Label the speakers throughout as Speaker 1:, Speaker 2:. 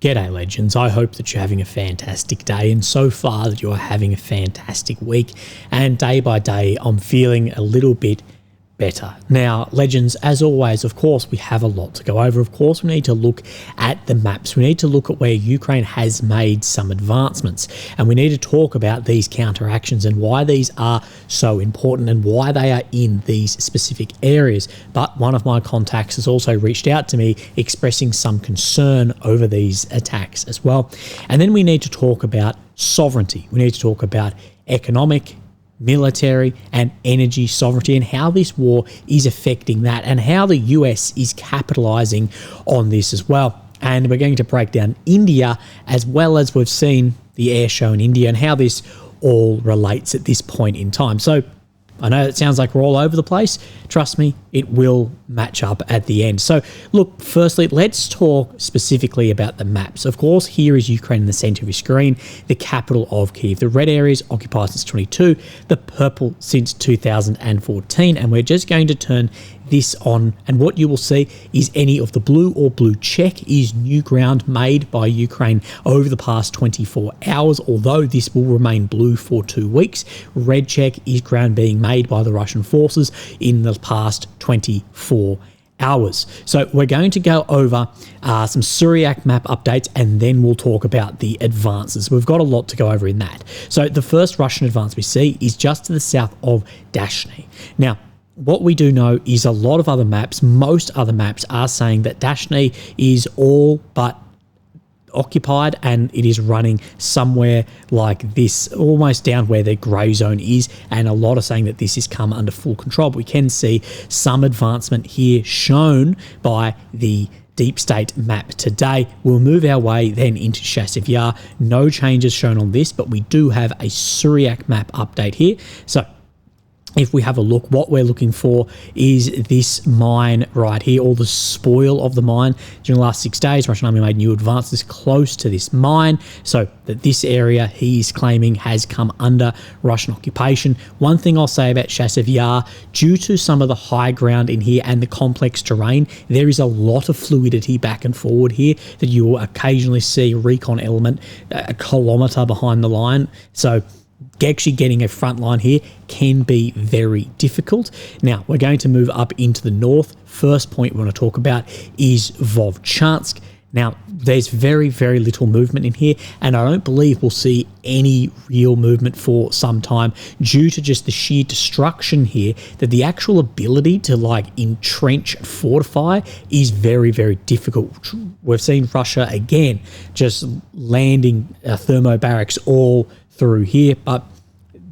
Speaker 1: G'day legends, I hope that you're having a fantastic day, and so far that you are having a fantastic week, and day by day I'm feeling a little bit better. Now legends, as always, of course we have a lot to go over. Of course we need to look at the maps, we need to look at where Ukraine has made some advancements, and we need to talk about these counteractions and why these are so important and why they are in these specific areas. But one of my contacts has also reached out to me expressing some concern over these attacks as well. And then we need to talk about sovereignty, we need to talk about economic, military and energy sovereignty and how this war is affecting that and how the US is capitalizing on this as well. And we're going to break down India, as well as we've seen the air show in India and how this all relates at this point in time. So I know it sounds like we're all over the place. Trust me, it will match up at the end. So look, firstly, let's talk specifically about the maps. Of course, here is Ukraine in the center of your screen, the capital of Kyiv. The red areas occupied since 22, the purple since 2014. And we're just going to turn this on, and what you will see is any of the blue or blue check is new ground made by Ukraine over the past 24 hours, although this will remain blue for 2 weeks. Red check is ground being made by the Russian forces in the past 24 hours. So we're going to go over some Syriac map updates, and then we'll talk about the advances. We've got a lot to go over in that. So the first Russian advance we see is just to the south of Dashny. Now, what we do know is a lot of other maps, most other maps are saying that Dashny is all but occupied, and it is running somewhere like this, almost down where the grey zone is, and a lot are saying that this has come under full control. But we can see some advancement here shown by the deep state map today. We'll move our way then into Chasiv Yar. No changes shown on this, but we do have a Syriac map update here. So if we have a look, what we're looking for is this mine right here, or the spoil of the mine. During the last 6 days, Russian army made new advances close to this mine, so that this area he's claiming has come under Russian occupation. One thing I'll say about Chasiv Yar, due to some of the high ground in here and the complex terrain, there is a lot of fluidity back and forward here that you will occasionally see a recon element a kilometre behind the line. So actually getting a front line here can be very difficult. Now, we're going to move up into the north. First point we want to talk about is Vovchansk. Now, there's very, very little movement in here, and I don't believe we'll see any real movement for some time due to just the sheer destruction here, that the actual ability to like entrench, fortify is very, very difficult. We've seen Russia again just landing thermo barracks all through here, but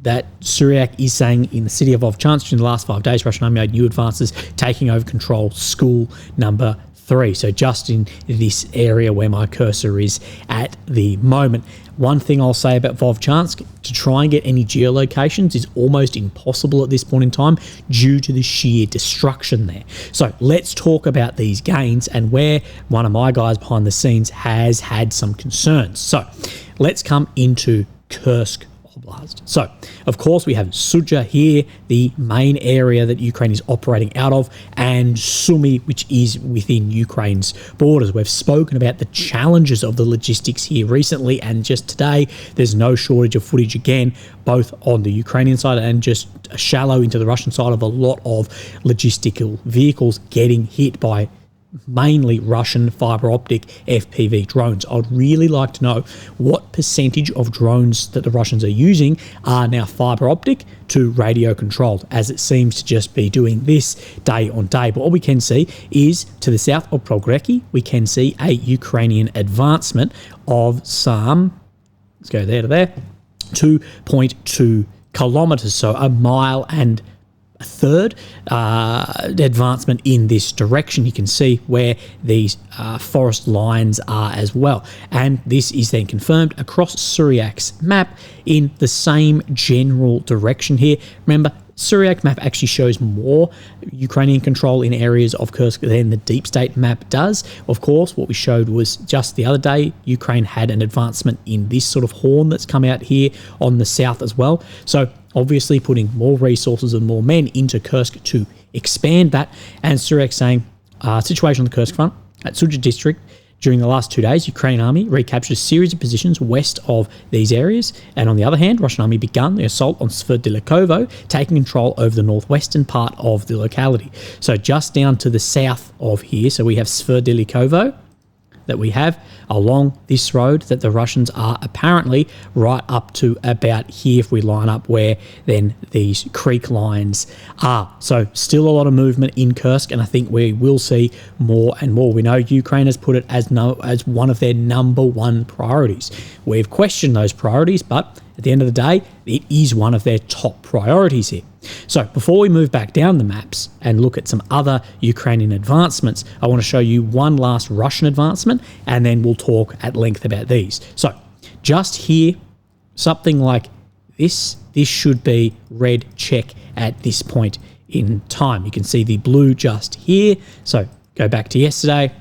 Speaker 1: that Syriac is saying in the city of Vovchansk in the last 5 days, Russian army made new advances, taking over control school number 3. So just in this area where my cursor is at the moment. One thing I'll say about Vovchansk, to try and get any geolocations is almost impossible at this point in time due to the sheer destruction there. So let's talk about these gains and where one of my guys behind the scenes has had some concerns. So let's come into Kursk Oblast. So, of course, we have Sudzha here, the main area that Ukraine is operating out of, and Sumy, which is within Ukraine's borders. We've spoken about the challenges of the logistics here recently, and just today, there's no shortage of footage again, both on the Ukrainian side and just shallow into the Russian side, of a lot of logistical vehicles getting hit by mainly Russian fiber optic FPV drones. I'd really like to know what percentage of drones that the Russians are using are now fiber optic to radio controlled, as it seems to just be doing this day on day. But what we can see is to the south of Pokrovsk, we can see a Ukrainian advancement of some, let's go there to there, 2.2 kilometers, so a mile and a third advancement in this direction. You can see where these forest lines are as well, and this is then confirmed across Syriac's map in the same general direction here. Remember, Syriac map actually shows more Ukrainian control in areas of Kursk than the deep state map does. Of course, what we showed was just the other day, Ukraine had an advancement in this sort of horn that's come out here on the south as well. So obviously putting more resources and more men into Kursk to expand that. And Syriac saying, situation on the Kursk front, at Sudzha district, During the last 2 days, Ukrainian army recaptured a series of positions west of these areas, and on the other hand, Russian army began the assault on Sverdlikovo, taking control over the northwestern part of the locality. So just down to the south of here, so we have Sverdlikovo that we have along this road that the Russians are apparently right up to about here if we line up where then these creek lines are. So still a lot of movement in Kursk, and I think we will see more and more. We know Ukraine has put it as one of their number one priorities. We've questioned those priorities, but at the end of the day, it is one of their top priorities here. So before we move back down the maps and look at some other Ukrainian advancements, I want to show you one last Russian advancement, and then we'll talk at length about these. So just here, something like this should be red check at this point in time. You can see the blue just here. So go back to yesterday,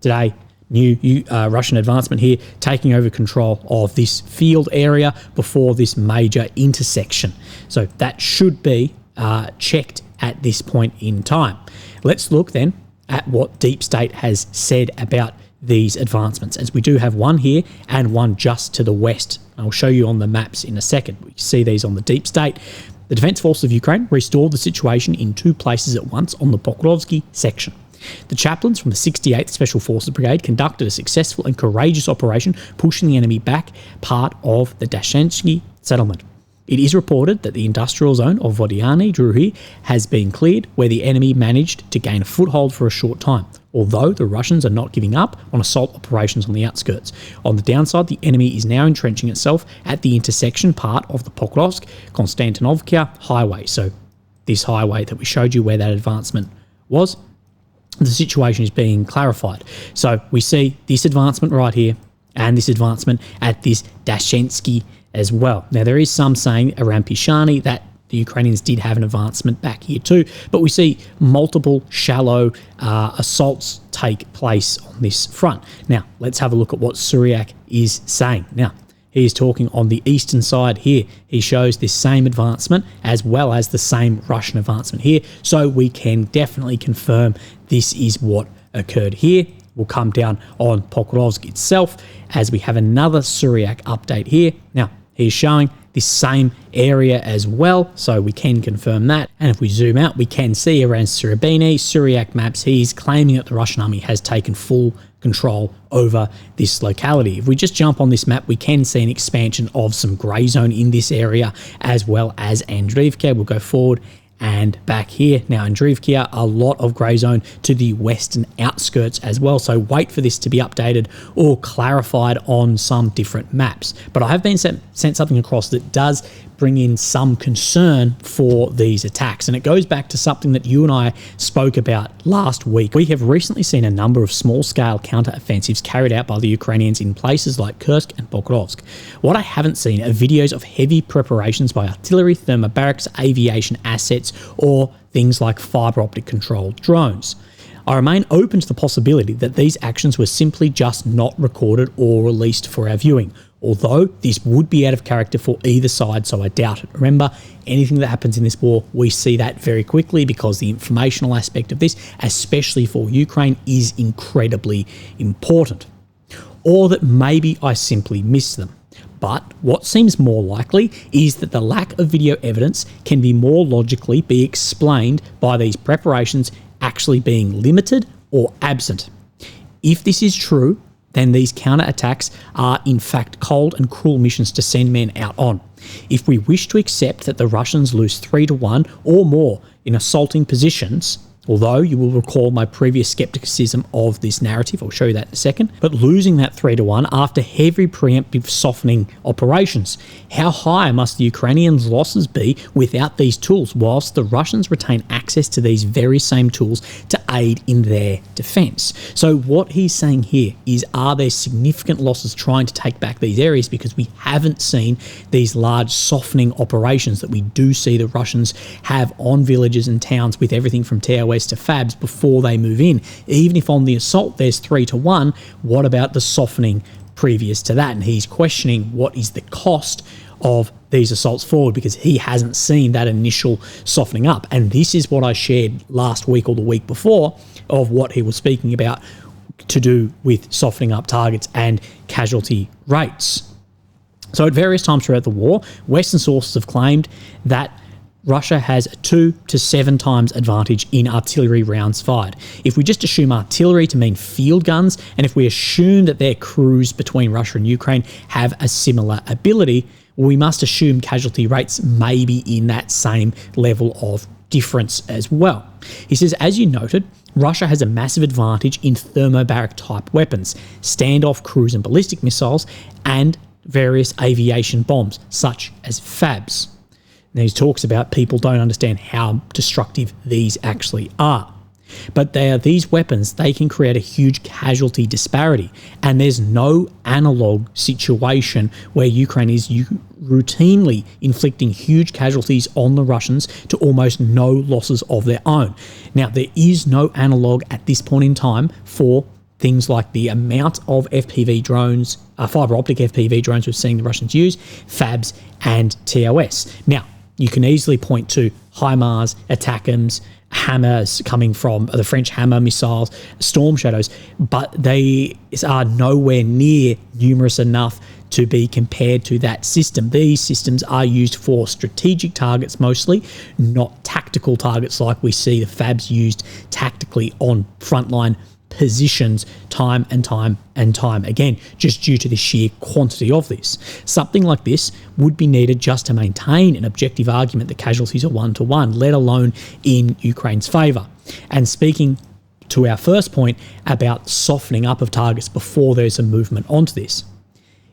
Speaker 1: today, new Russian advancement here, taking over control of this field area before this major intersection. So that should be checked at this point in time. Let's look then at what Deep State has said about these advancements, as we do have one here and one just to the west. I'll show you on the maps in a second. We see these on the Deep State. The Defence Forces of Ukraine restored the situation in 2 places at once on the Pokrovsk section. The chaplains from the 68th Special Forces Brigade conducted a successful and courageous operation, pushing the enemy back part of the Dashenski settlement. It is reported that the industrial zone of Vodiany Druhy has been cleared, where the enemy managed to gain a foothold for a short time, although the Russians are not giving up on assault operations on the outskirts. On the downside, the enemy is now entrenching itself at the intersection part of the Pokrovsk-Konstantinovka highway. So this highway that we showed you where that advancement was, the situation is being clarified. So we see this advancement right here and this advancement at this Dashensky as well. Now, there is some saying around Pishani that the Ukrainians did have an advancement back here too, but we see multiple shallow assaults take place on this front. Now, let's have a look at what Suryak is saying. Now, he is talking on the eastern side here. He shows this same advancement as well as the same Russian advancement here, so we can definitely confirm this is what occurred here. We'll come down on Pokrovsk itself as we have another Suryak update here. Now, he's showing this same area as well, so we can confirm that. And if we zoom out, we can see around Surabini, Suryak maps, he's claiming that the Russian army has taken full control over this locality. If we just jump on this map, we can see an expansion of some grey zone in this area, as well as Andriivka. We'll go forward and back here. Now, Andriivka, a lot of grey zone to the western outskirts as well, so wait for this to be updated or clarified on some different maps. But I have been sent something across that does bring in some concern for these attacks, and it goes back to something that you and I spoke about last week. We have recently seen a number of small-scale counter-offensives carried out by the Ukrainians in places like Kursk and Pokrovsk. What I haven't seen are videos of heavy preparations by artillery, thermobarics, aviation assets, or things like fibre optic controlled drones. I remain open to the possibility that these actions were simply just not recorded or released for our viewing, although this would be out of character for either side, so I doubt it. Remember, anything that happens in this war, we see that very quickly because the informational aspect of this, especially for Ukraine, is incredibly important. Or that maybe I simply missed them. But what seems more likely is that the lack of video evidence can be more logically be explained by these preparations actually being limited or absent. If this is true, then these counterattacks are in fact cold and cruel missions to send men out on. If we wish to accept that the Russians lose 3-1 or more in assaulting positions, although you will recall my previous skepticism of this narrative, I'll show you that in a second, but losing that 3-1 after heavy preemptive softening operations, how high must the Ukrainians' losses be without these tools, whilst the Russians retain access to these very same tools to aid in their defence? So what he's saying here is, are there significant losses trying to take back these areas, because we haven't seen these large softening operations that we do see the Russians have on villages and towns with everything from TOS to FABs before they move in. Even if on the assault there's 3-1, what about the softening previous to that? And he's questioning what is the cost of these assaults forward, because he hasn't seen that initial softening up. And this is what I shared last week or the week before of what he was speaking about to do with softening up targets and casualty rates. So at various times throughout the war, Western sources have claimed that Russia has a 2 to 7 times advantage in artillery rounds fired. If we just assume artillery to mean field guns, and if we assume that their crews between Russia and Ukraine have a similar ability, we must assume casualty rates may be in that same level of difference as well. He says, as you noted, Russia has a massive advantage in thermobaric type weapons, standoff cruise and ballistic missiles, and various aviation bombs, such as FABs. Now, he talks about people don't understand how destructive these actually are. But they are these weapons, they can create a huge casualty disparity. And there's no analog situation where Ukraine is routinely inflicting huge casualties on the Russians to almost no losses of their own. Now, there is no analog at this point in time for things like the amount of FPV drones, fiber optic FPV drones we've seen the Russians use, FABs and TOS. Now, you can easily point to HIMARS, ATACMS, Hammers coming from the French Hammer missiles, Storm Shadows, but they are nowhere near numerous enough to be compared to that system. These systems are used for strategic targets mostly, not tactical targets like we see the FABs used tactically on frontline positions time and time and time again, just due to the sheer quantity of this. Something like this would be needed just to maintain an objective argument that casualties are 1-to-1, let alone in Ukraine's favour. And speaking to our first point about softening up of targets before there's a movement onto this,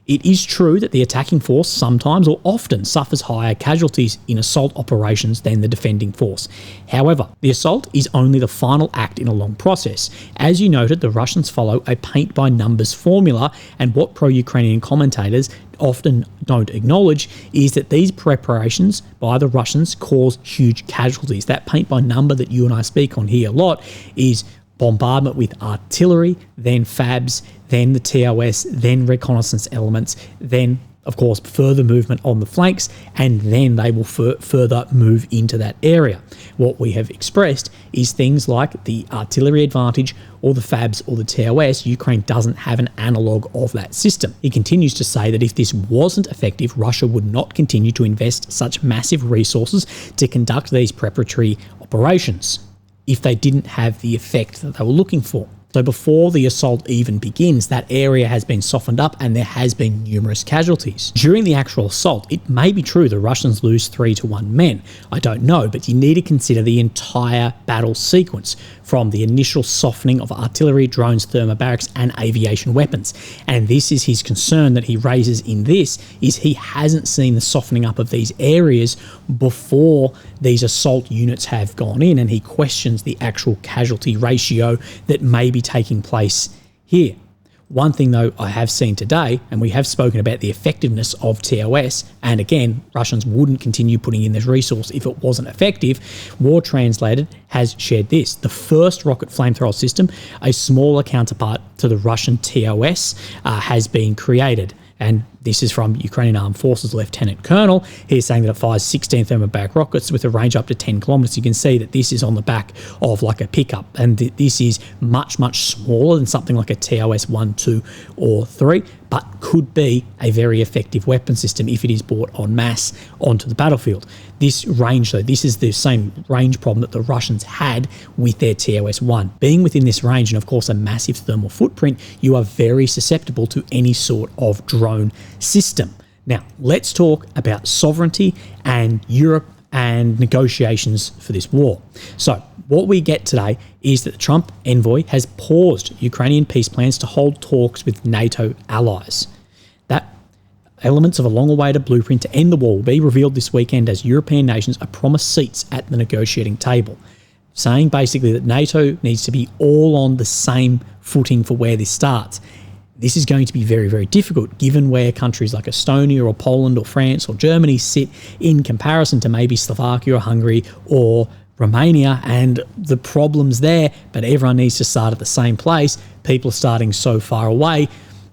Speaker 1: it is true that the attacking force sometimes or often suffers higher casualties in assault operations than the defending force. However, the assault is only the final act in a long process. As you noted, the Russians follow a paint-by-numbers formula, and what pro-Ukrainian commentators often don't acknowledge is that these preparations by the Russians cause huge casualties. That paint-by-number that you and I speak on here a lot is bombardment with artillery, then FABs, then the TOS, then reconnaissance elements, then, of course, further movement on the flanks, and then they will further move into that area. What we have expressed is things like the artillery advantage or the FABs or the TOS. Ukraine doesn't have an analogue of that system. He continues to say that if this wasn't effective, Russia would not continue to invest such massive resources to conduct these preparatory operations if they didn't have the effect that they were looking for. So before the assault even begins, that area has been softened up and there has been numerous casualties. During the actual assault, it may be true the Russians lose 3-to-1 men. I don't know, but you need to consider the entire battle sequence, from the initial softening of artillery, drones, thermobarics, and aviation weapons. And this is his concern that he raises in this, is he hasn't seen the softening up of these areas before these assault units have gone in, and he questions the actual casualty ratio that may be taking place here. One thing, though, I have seen today, and we have spoken about the effectiveness of TOS, and again, Russians wouldn't continue putting in this resource if it wasn't effective. War Translated has shared this. The first rocket flamethrower system, a smaller counterpart to the Russian TOS, has been created. And this is from Ukrainian Armed Forces Lieutenant Colonel. He's saying that it fires 16 thermobaric rockets with a range up to 10 kilometers. You can see that this is on the back of like a pickup, and this is much, much smaller than something like a TOS 1, 2, or 3, but could be a very effective weapon system if it is brought en masse onto the battlefield. This range, though, this is the same range problem that the Russians had with their TOS 1. Being within this range, and of course a massive thermal footprint, you are very susceptible to any sort of drone system. Now, let's talk about sovereignty and Europe and negotiations for this war. So, what we get today is that the Trump envoy has paused Ukrainian peace plans to hold talks with NATO allies. That elements of a long-awaited blueprint to end the war will be revealed this weekend as European nations are promised seats at the negotiating table, saying basically that NATO needs to be all on the same footing for where this starts. This is going to be very, very difficult given where countries like Estonia or Poland or France or Germany sit in comparison to maybe Slovakia or Hungary or Romania, and the problems there, but everyone needs to start at the same place. People are starting so far away.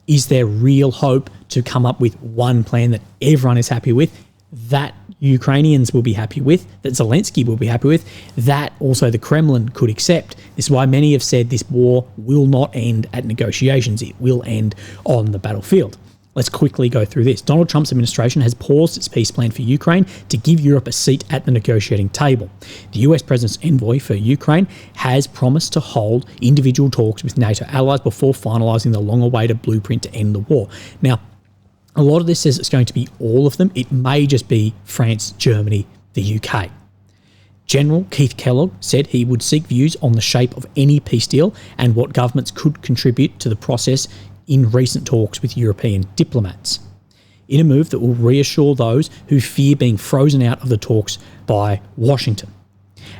Speaker 1: Is there real hope to come up with one plan that everyone is happy with? That Ukrainians will be happy with, that Zelensky will be happy with, that also the Kremlin could accept. This is why many have said this war will not end at negotiations. It will end on the battlefield. Let's quickly go through this. Donald Trump's administration has paused its peace plan for Ukraine to give Europe a seat at the negotiating table. The US President's envoy for Ukraine has promised to hold individual talks with NATO allies before finalising the long-awaited blueprint to end the war. Now, a lot of this says it's going to be all of them. It may just be France, Germany, the UK. General Keith Kellogg said he would seek views on the shape of any peace deal and what governments could contribute to the process in recent talks with European diplomats, in a move that will reassure those who fear being frozen out of the talks by Washington.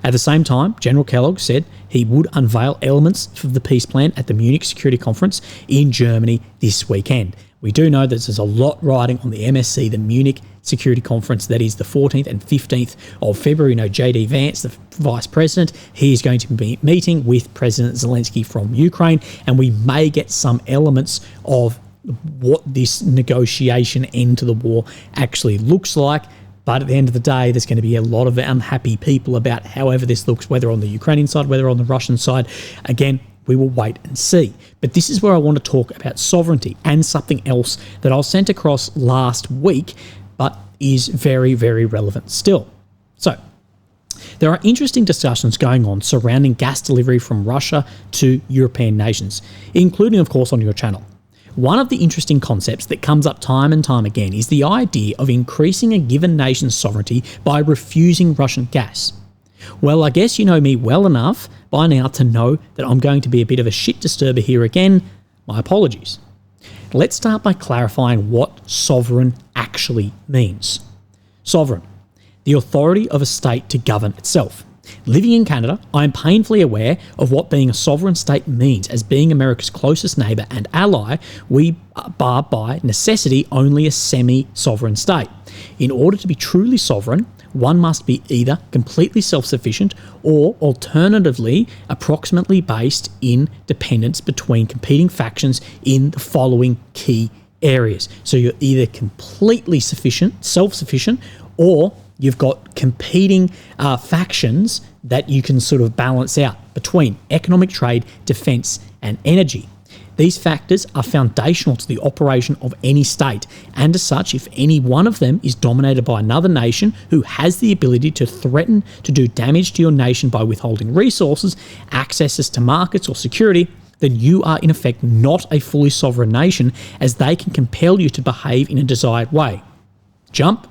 Speaker 1: At the same time, General Kellogg said he would unveil elements of the peace plan at the Munich Security Conference in Germany this weekend. We do know that there's a lot riding on the MSC, the Munich Security Conference, that is the 14th and 15th of February. You know, JD Vance, the Vice President, he is going to be meeting with President Zelensky from Ukraine, and we may get some elements of what this negotiation end to the war actually looks like. But at the end of the day, there's going to be a lot of unhappy people about however this looks, whether on the Ukrainian side, whether on the Russian side. Again, we will wait and see. But this is where I want to talk about sovereignty and something else that I was sent across last week, but is very, very relevant still. So, there are interesting discussions going on surrounding gas delivery from Russia to European nations, including, of course, on your channel. One of the interesting concepts that comes up time and time again is the idea of increasing a given nation's sovereignty by refusing Russian gas. Well, I guess you know me well enough by now to know that I'm going to be a bit of a shit disturber here again. My apologies. Let's start by clarifying what sovereign actually means. Sovereign, the authority of a state to govern itself. Living in Canada, I am painfully aware of what being a sovereign state means. As being America's closest neighbour and ally, we are by necessity only a semi-sovereign state. In order to be truly sovereign, one must be either completely self-sufficient or alternatively approximately based in dependence between competing factions in the following key areas. So you're either completely self-sufficient, or you've got competing factions that you can sort of balance out between economic, trade, defence and energy. These factors are foundational to the operation of any state, and as such, if any one of them is dominated by another nation who has the ability to threaten to do damage to your nation by withholding resources, accesses to markets or security, then you are in effect not a fully sovereign nation, as they can compel you to behave in a desired way. Jump,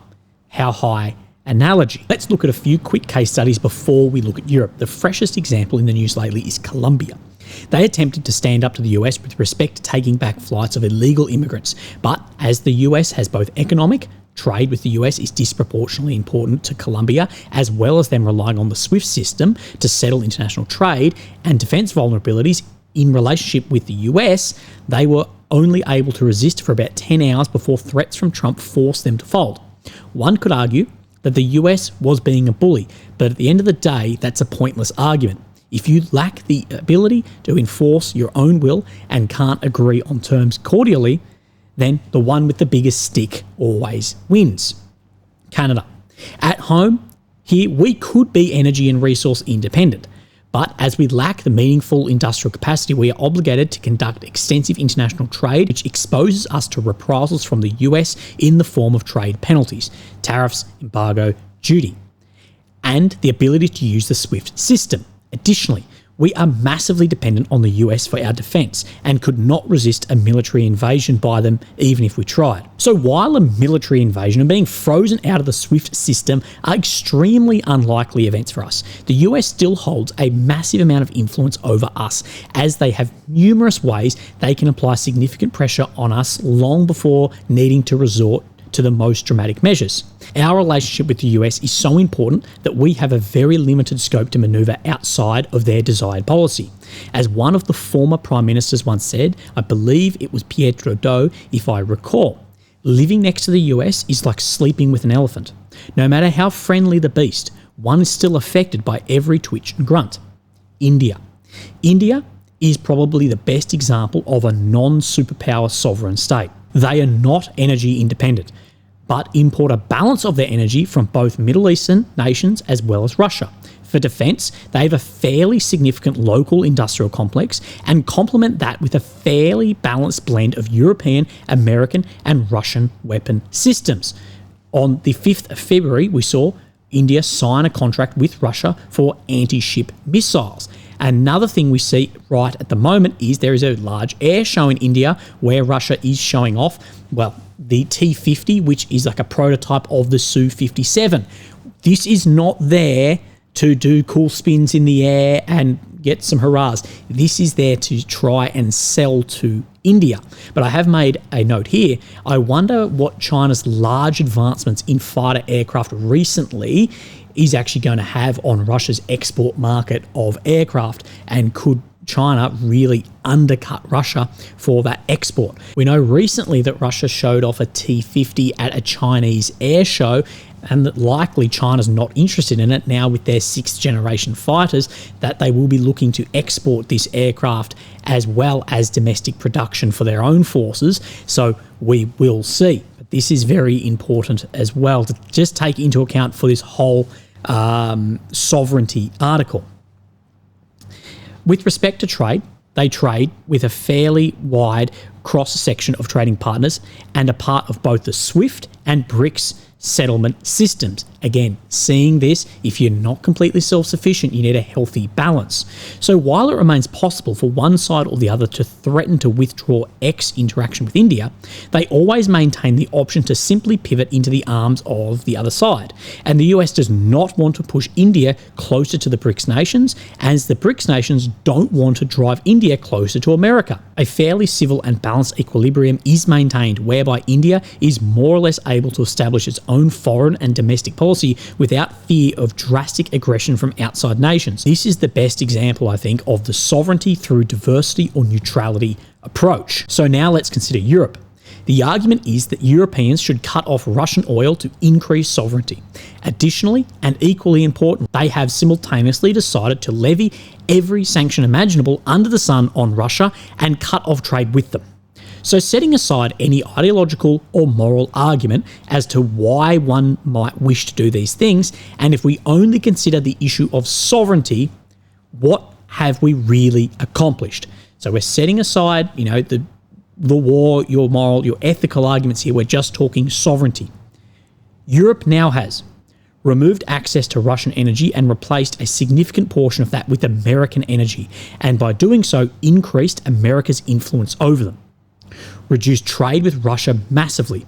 Speaker 1: how high analogy. Let's look at a few quick case studies before we look at Europe. The freshest example in the news lately is Colombia. They attempted to stand up to the US with respect to taking back flights of illegal immigrants, but as the US has both economic, trade with the US is disproportionately important to Colombia, as well as them relying on the SWIFT system to settle international trade and defence vulnerabilities in relationship with the US, they were only able to resist for about 10 hours before threats from Trump forced them to fold. One could argue that the US was being a bully, but at the end of the day, that's a pointless argument. If you lack the ability to enforce your own will and can't agree on terms cordially, then the one with the biggest stick always wins. Canada. At home, here we could be energy and resource independent, but as we lack the meaningful industrial capacity, we are obligated to conduct extensive international trade, which exposes us to reprisals from the US in the form of trade penalties, tariffs, embargo, duty, and the ability to use the SWIFT system. Additionally, we are massively dependent on the US for our defence and could not resist a military invasion by them even if we tried. So while a military invasion and being frozen out of the SWIFT system are extremely unlikely events for us, the US still holds a massive amount of influence over us, as they have numerous ways they can apply significant pressure on us long before needing to resort to the most dramatic measures. Our relationship with the US is so important that we have a very limited scope to manoeuvre outside of their desired policy. As one of the former prime ministers once said, I believe it was Pierre Trudeau, if I recall, living next to the US is like sleeping with an elephant. No matter how friendly the beast, one is still affected by every twitch and grunt. India. India is probably the best example of a non-superpower sovereign state. They are not energy independent, but import a balance of their energy from both Middle Eastern nations as well as Russia. For defence, they have a fairly significant local industrial complex and complement that with a fairly balanced blend of European, American and Russian weapon systems. On the 5th of February, we saw India sign a contract with Russia for anti-ship missiles. Another thing we see right at the moment is there is a large air show in India where Russia is showing off, well, the T-50, which is like a prototype of the Su-57. This is not there to do cool spins in the air and get some hurrahs. This is there to try and sell to India. But I have made a note here. I wonder what China's large advancements in fighter aircraft recently is actually going to have on Russia's export market of aircraft, and could China really undercut Russia for that export? We know recently that Russia showed off a T-50 at a Chinese air show, and that likely China's not interested in it now with their 6th generation fighters, that they will be looking to export this aircraft as well as domestic production for their own forces. So we will see. But this is very important as well to just take into account for this whole sovereignty article. With respect to trade, they trade with a fairly wide cross-section of trading partners and are part of both the SWIFT and BRICS settlement systems. Again, seeing this, if you're not completely self-sufficient, you need a healthy balance. So while it remains possible for one side or the other to threaten to withdraw X interaction with India, they always maintain the option to simply pivot into the arms of the other side. And the US does not want to push India closer to the BRICS nations, as the BRICS nations don't want to drive India closer to America. A fairly civil and balanced equilibrium is maintained, whereby India is more or less able to establish its own foreign and domestic policy without fear of drastic aggression from outside nations. This is the best example, I think, of the sovereignty through diversity or neutrality approach. So now let's consider Europe. The argument is that Europeans should cut off Russian oil to increase sovereignty. Additionally, and equally important, they have simultaneously decided to levy every sanction imaginable under the sun on Russia and cut off trade with them. So setting aside any ideological or moral argument as to why one might wish to do these things, and if we only consider the issue of sovereignty, what have we really accomplished? So we're setting aside, the war, your moral, your ethical arguments here. We're just talking sovereignty. Europe now has removed access to Russian energy and replaced a significant portion of that with American energy, and by doing so, increased America's influence over them. Reduced trade with Russia massively,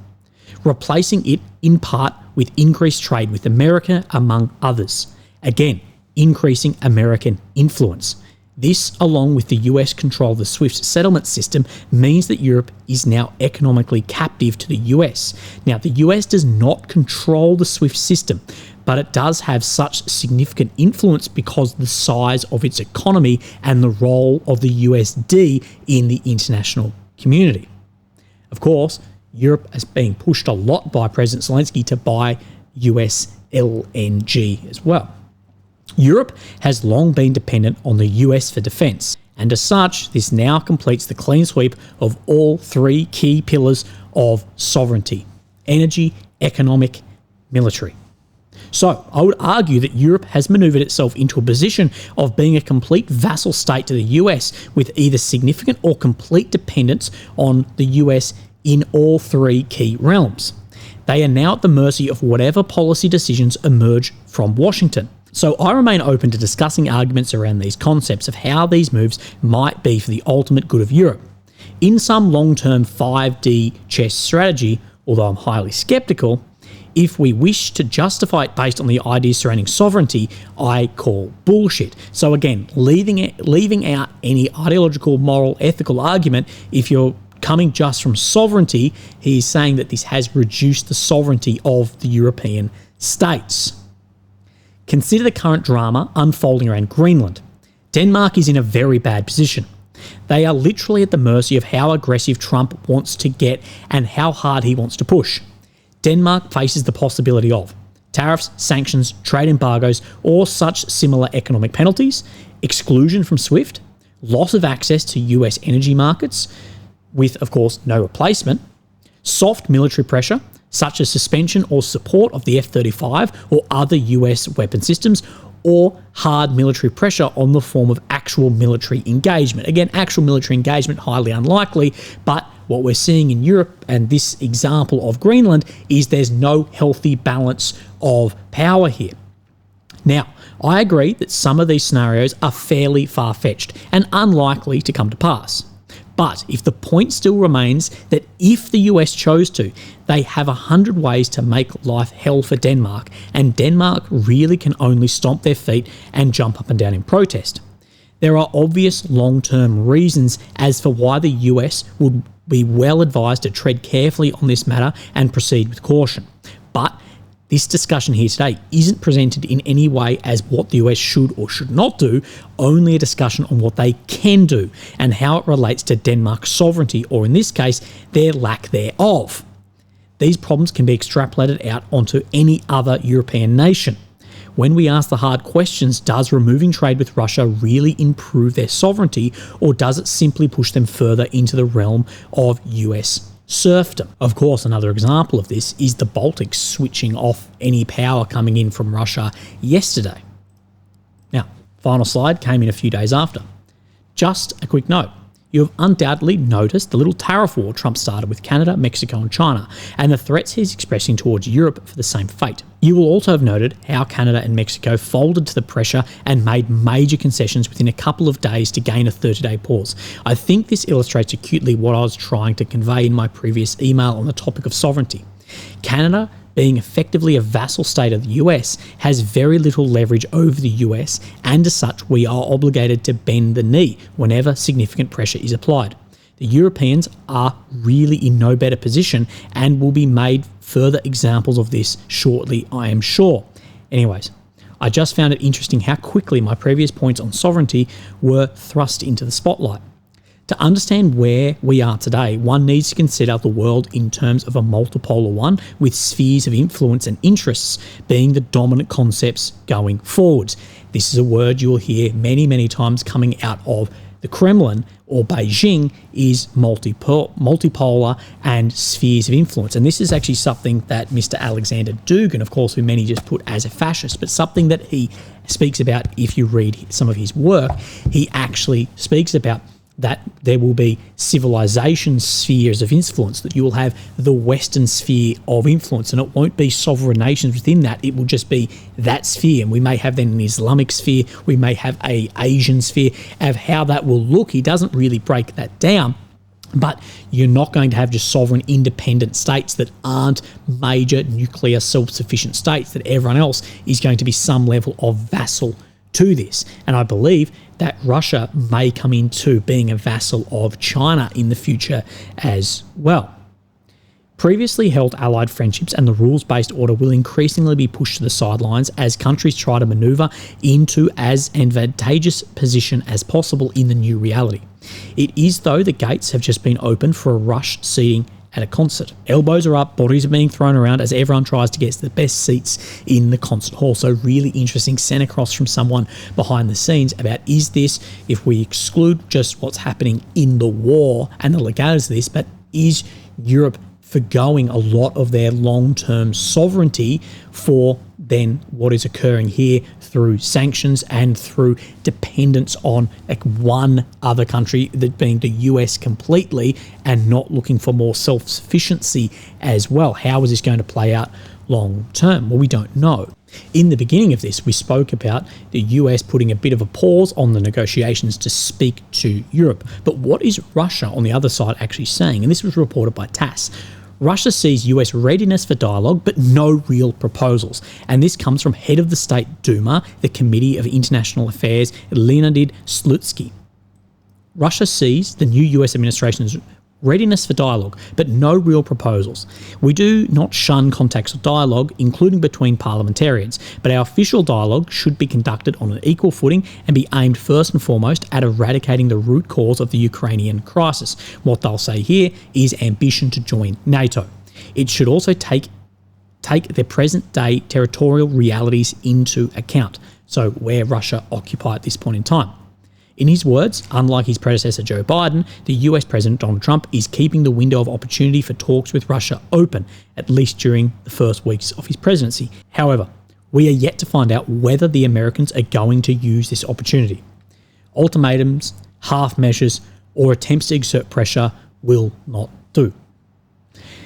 Speaker 1: replacing it in part with increased trade with America, among others. Again, increasing American influence. This, along with the US control of the SWIFT settlement system, means that Europe is now economically captive to the US. Now, the US does not control the SWIFT system, but it does have such significant influence because of the size of its economy and the role of the USD in the international community. Of course, Europe is being pushed a lot by President Zelensky to buy US LNG as well. Europe has long been dependent on the US for defence, and as such, this now completes the clean sweep of all three key pillars of sovereignty: energy, economic, military. So I would argue that Europe has manoeuvred itself into a position of being a complete vassal state to the US, with either significant or complete dependence on the US in all three key realms. They are now at the mercy of whatever policy decisions emerge from Washington. So I remain open to discussing arguments around these concepts of how these moves might be for the ultimate good of Europe. In some long-term 5D chess strategy, although I'm highly skeptical, if we wish to justify it based on the ideas surrounding sovereignty, I call bullshit. So again, leaving out any ideological, moral, ethical argument, if you're coming just from sovereignty, he's saying that this has reduced the sovereignty of the European states. Consider the current drama unfolding around Greenland. Denmark is in a very bad position. They are literally at the mercy of how aggressive Trump wants to get and how hard he wants to push. Denmark faces the possibility of tariffs, sanctions, trade embargoes, or such similar economic penalties, exclusion from SWIFT, loss of access to US energy markets, with, of course, no replacement, soft military pressure, such as suspension or support of the F-35 or other US weapon systems, or hard military pressure on the form of actual military engagement. Again, actual military engagement, highly unlikely, but what we're seeing in Europe and this example of Greenland is there's no healthy balance of power here. Now, I agree that some of these scenarios are fairly far-fetched and unlikely to come to pass. But if the point still remains that if the US chose to, they have 100 ways to make life hell for Denmark, and Denmark really can only stomp their feet and jump up and down in protest. There are obvious long-term reasons as for why the US would be well advised to tread carefully on this matter and proceed with caution. But this discussion here today isn't presented in any way as what the US should or should not do, only a discussion on what they can do and how it relates to Denmark's sovereignty, or in this case, their lack thereof. These problems can be extrapolated out onto any other European nation. When we ask the hard questions, does removing trade with Russia really improve their sovereignty, or does it simply push them further into the realm of US serfdom? Of course, another example of this is the Baltics switching off any power coming in from Russia yesterday. Now, final slide came in a few days after. Just a quick note. You have undoubtedly noticed the little tariff war Trump started with Canada, Mexico and China, and the threats he's expressing towards Europe for the same fate. You will also have noted how Canada and Mexico folded to the pressure and made major concessions within a couple of days to gain a 30-day pause. I think this illustrates acutely what I was trying to convey in my previous email on the topic of sovereignty. Canada, being effectively a vassal state of the US, has very little leverage over the US, and as such we are obligated to bend the knee whenever significant pressure is applied. The Europeans are really in no better position and will be made further examples of this shortly, I am sure. Anyways, I just found it interesting how quickly my previous points on sovereignty were thrust into the spotlight. To understand where we are today, one needs to consider the world in terms of a multipolar one, with spheres of influence and interests being the dominant concepts going forwards. This is a word you'll hear many, many times coming out of the Kremlin or Beijing, is multipolar and spheres of influence. And this is actually something that Mr. Alexander Dugin, of course, who many just put as a fascist, but something that he speaks about if you read some of his work. He actually speaks about that there will be civilization spheres of influence, that you will have the Western sphere of influence, and it won't be sovereign nations within that, it will just be that sphere. And we may have then an Islamic sphere, we may have a Asian sphere. Of how that will look, he doesn't really break that down, but you're not going to have just sovereign independent states that aren't major nuclear self-sufficient states, that everyone else is going to be some level of vassal to this. And I believe that Russia may come into being a vassal of China in the future as well. Previously held allied friendships and the rules-based order will increasingly be pushed to the sidelines as countries try to maneuver into as advantageous position as possible in the new reality. It is, though, the gates have just been opened for a rush seating at a concert. Elbows are up, bodies are being thrown around as everyone tries to get the best seats in the concert hall. So really interesting, sent across from someone behind the scenes about, is this, if we exclude just what's happening in the war and the legalities of this, but is Europe forgoing a lot of their long-term sovereignty for then what is occurring here through sanctions and through dependence on like one other country, that being the US completely, and not looking for more self-sufficiency as well? How is this going to play out long term? Well, we don't know. In the beginning of this, we spoke about the US putting a bit of a pause on the negotiations to speak to Europe. But what is Russia on the other side actually saying? And this was reported by TASS. Russia sees US readiness for dialogue, but no real proposals. And this comes from head of the State Duma, the Committee of International Affairs, Leonid Slutsky. Russia sees the new US administration's readiness for dialogue, but no real proposals. We do not shun contacts of dialogue, including between parliamentarians, but our official dialogue should be conducted on an equal footing and be aimed first and foremost at eradicating the root cause of the Ukrainian crisis. What they'll say here is ambition to join NATO. It should also take the present-day territorial realities into account, so where Russia occupy at this point in time. In his words, unlike his predecessor Joe Biden, the US President Donald Trump is keeping the window of opportunity for talks with Russia open, at least during the first weeks of his presidency. However, we are yet to find out whether the Americans are going to use this opportunity. Ultimatums, half measures, or attempts to exert pressure will not do.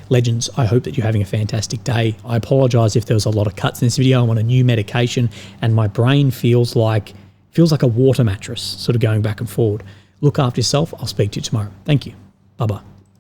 Speaker 1: Legends, I hope that you're having a fantastic day. I apologise if there was a lot of cuts in this video. I'm on a new medication and my brain feels like a water mattress, sort of going back and forward. Look after yourself. I'll speak to you tomorrow. Thank you. Bye-bye.